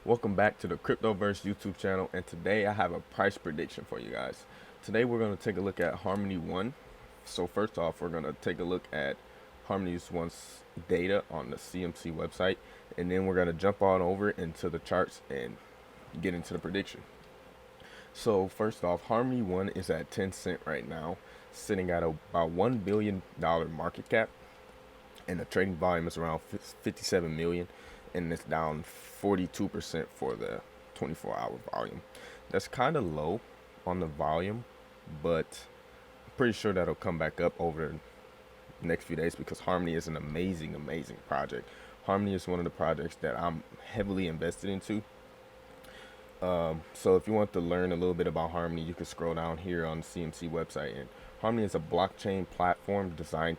Welcome back to the Cryptoverse YouTube channel, and today I have a price prediction for you guys. Today we're going to take a look at Harmony One. So first off, we're going to take a look at Harmony One's data on the CMC website, and then we're going to jump on over into the charts and get into the prediction. So first off, Harmony One is at 10 cent right now, sitting at about $1 billion market cap, and the trading volume is around 57 million, and it's down 42% for the 24-hour volume. That's kind of low on the volume, but I'm pretty sure that'll come back up over the next few days because Harmony is an amazing project. Harmony is one of the projects that I'm heavily invested into. So if you want to learn a little bit about Harmony, you can scroll down here on the CMC website. And Harmony is a blockchain platform designed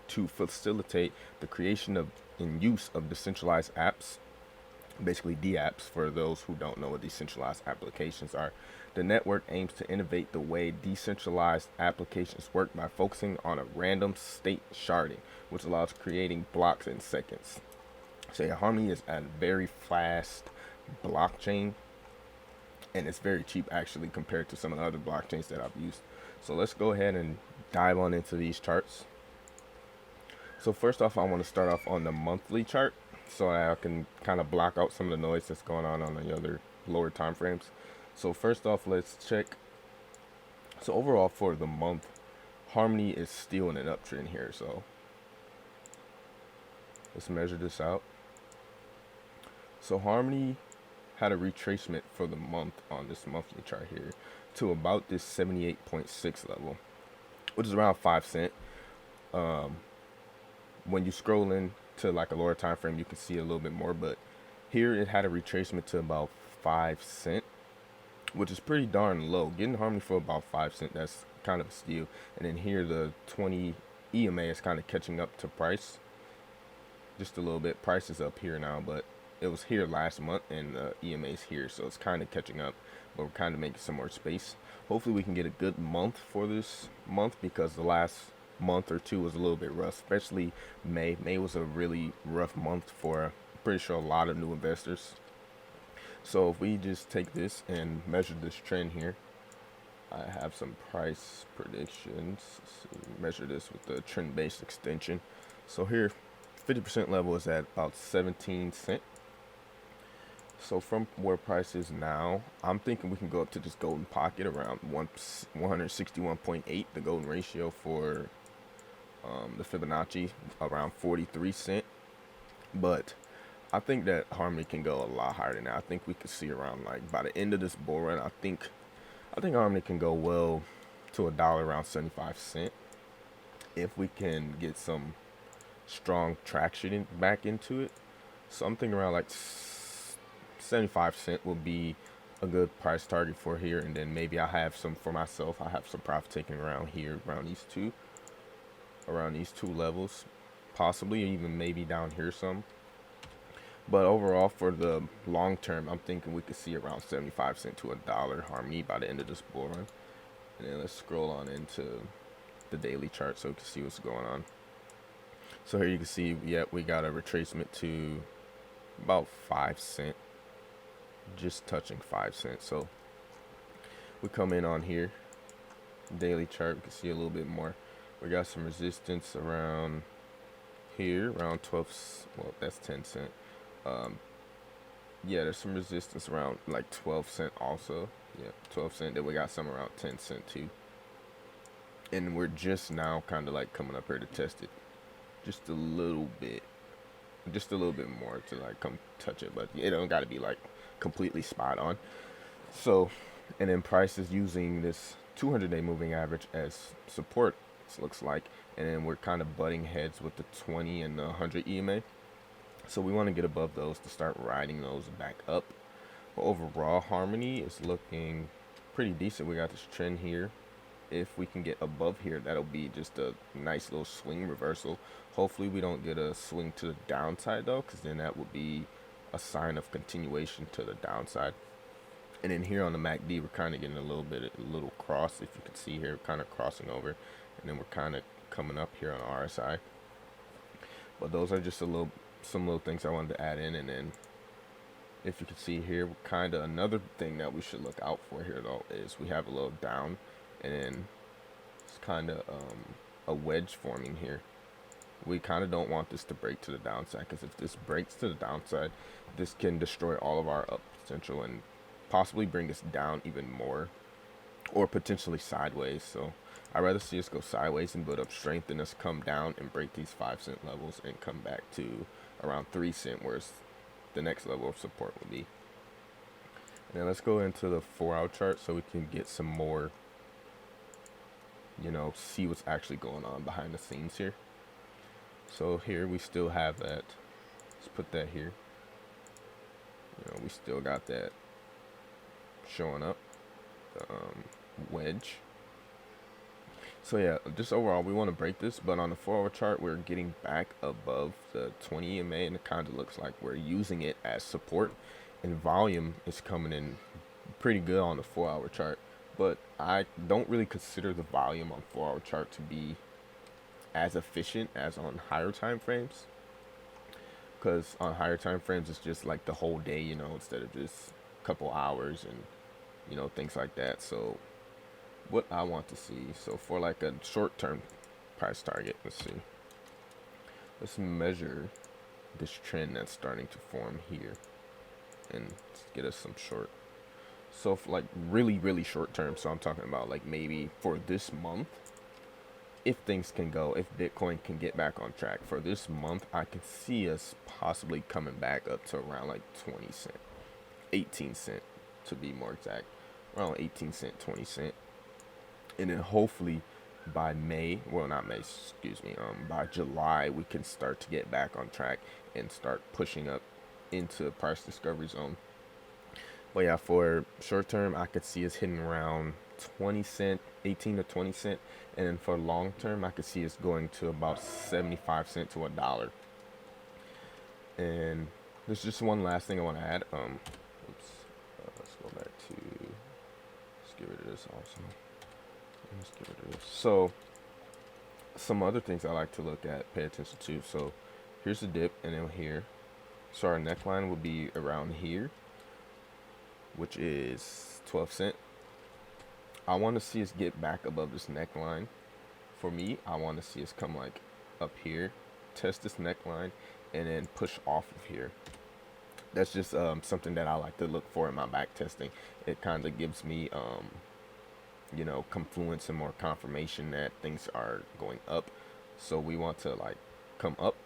to facilitate the creation of and use of decentralized apps, basically DApps for those who don't know what decentralized applications are. The network aims to innovate the way decentralized applications work by focusing on a random state sharding, which allows creating blocks in seconds. So yeah, Harmony is a very fast blockchain, and it's very cheap actually compared to some of the other blockchains that I've used. So let's go ahead and dive on into these charts. So first off, I want to start off on the monthly chart so I can kind of block out some of the noise that's going on the other lower time frames. So first off, let's check. So overall for the month, Harmony is still in an uptrend here. So let's measure this out. So Harmony had a retracement for the month on this monthly chart here to about this 78.6 level, which is around 5 cent. When you scroll in to like a lower time frame, you can see a little bit more, but here it had a retracement to about 5 cent, which is pretty darn low. Getting Harmony for about 5 cent, that's kind of a steal. And then here the 20 EMA is kind of catching up to price just a little bit. Price is up here now, but it was here last month, and the EMA is here, so it's kind of catching up, but we're kind of making some more space. Hopefully we can get a good month for this month, because the last month or two was a little bit rough, especially May. May was a really rough month for, I'm pretty sure, a lot of new investors. So if we just take this and measure this trend here, I have some price predictions. So measure this with the trend-based extension. So here, 50% level is at about 17 cent. So from where price is now, I'm thinking we can go up to this golden pocket around 161.8, the golden ratio for the Fibonacci, around 43 cent. But I think that Harmony can go a lot higher than that. I think we could see around, like, by the end of this bull run, I think Harmony can go well to a dollar, around 75 cent, if we can get some strong traction back into it. So I'm thinking around like 75 cent will be a good price target for here, and then maybe I have some for myself. I have some profit taking around here, around these two levels, possibly even maybe down here some. But overall, for the long term, I'm thinking we could see around 75 cent to a dollar Harmony by the end of this bull run. And then let's scroll on into the daily chart so we can see what's going on. So here you can see, yeah, we got a retracement to about 5 cent, just touching 5 cents. So we come in on here, daily chart, we can see a little bit more. We got some resistance around here, around 12, well, that's 10 cent. Yeah, there's some resistance around like 12 cent also. Yeah, 12 cent. Then we got some around 10 cent too. And we're just now kind of like coming up here to test it just a little bit more to like come touch it, but it don't got to be like completely spot on. So, and then price is using this 200-day moving average as support, it looks like, and then we're kind of butting heads with the 20 and the 100 EMA. So we want to get above those to start riding those back up. But overall, Harmony is looking pretty decent. We got this trend here. If we can get above here, that'll be just a nice little swing reversal. Hopefully we don't get a swing to the downside though, because then that would be a sign of continuation to the downside. And then here on the MACD, we're kind of getting a little cross. If you can see here, kind of crossing over, and then we're kind of coming up here on RSI. But those are just some little things I wanted to add in, and then If you can see here, kind of another thing that we should look out for here though is we have a little down, and then it's kind of a wedge forming here. We kind of don't want this to break to the downside, because if this breaks to the downside, this can destroy all of our up potential and possibly bring us down even more, or potentially sideways. So I'd rather see us go sideways and build up strength than us come down and break these 5 cent levels and come back to around 3 cent, whereas the next level of support would be. Now let's go into the 4-hour chart so we can get some more, see what's actually going on behind the scenes here. So here we still have that. Let's put that here. We still got that showing up, the wedge. So yeah, just overall we want to break this, but on the 4-hour chart we're getting back above the 20 EMA, and it kind of looks like we're using it as support, and volume is coming in pretty good on the 4-hour chart. But I don't really consider the volume on 4-hour chart to be as efficient as on higher time frames, because on higher time frames it's just like the whole day, instead of just a couple hours and things like that. So what I want to see, so for like a short-term price target, let's measure this trend that's starting to form here and get us some short. So for like really short term, so I'm talking about like maybe for this month, if things can go, if Bitcoin can get back on track for this month, I can see us possibly coming back up to around like 20 cent, 18 cent to be more exact, around 18 cent, 20 cent. And then hopefully by by July, we can start to get back on track and start pushing up into price discovery zone. But yeah, for short term, I could see us hitting around 20 cent, 18 to 20 cent. And then for long term, I could see us going to about 75 cent to $1. And there's just one last thing I want to add. Let's go back to, let's get rid of this also. Let's get rid of this. So some other things I like to look at, pay attention to. So here's the dip, and then here. So our neckline will be around here, which is 12 cent. I want to see us get back above this neckline. For me, I want to see us come like up here, test this neckline, and then push off of here. That's just something that I like to look for in my back testing. It kind of gives me confluence and more confirmation that things are going up. So we want to like come up,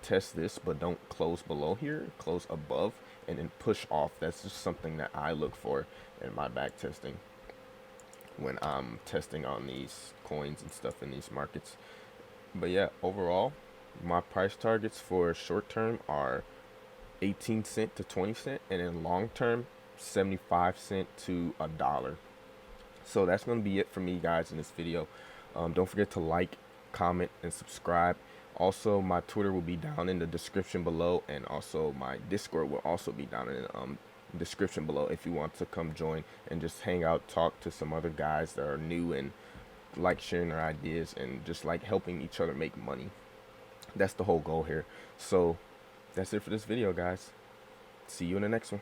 test this, but don't close below here, close above, and then push off. That's just something that I look for in my back testing when I'm testing on these coins and stuff in these markets. But yeah, overall, my price targets for short term are 18 cent to 20 cent, and then long term 75 cent to $1. So that's going to be it for me, guys, in this video. Don't forget to like, comment, and subscribe. Also, my Twitter will be down in the description below, and also my Discord will also be down in the description below if you want to come join and just hang out, talk to some other guys that are new and like sharing their ideas and just like helping each other make money. That's the whole goal here. So that's it for this video, guys. See you in the next one.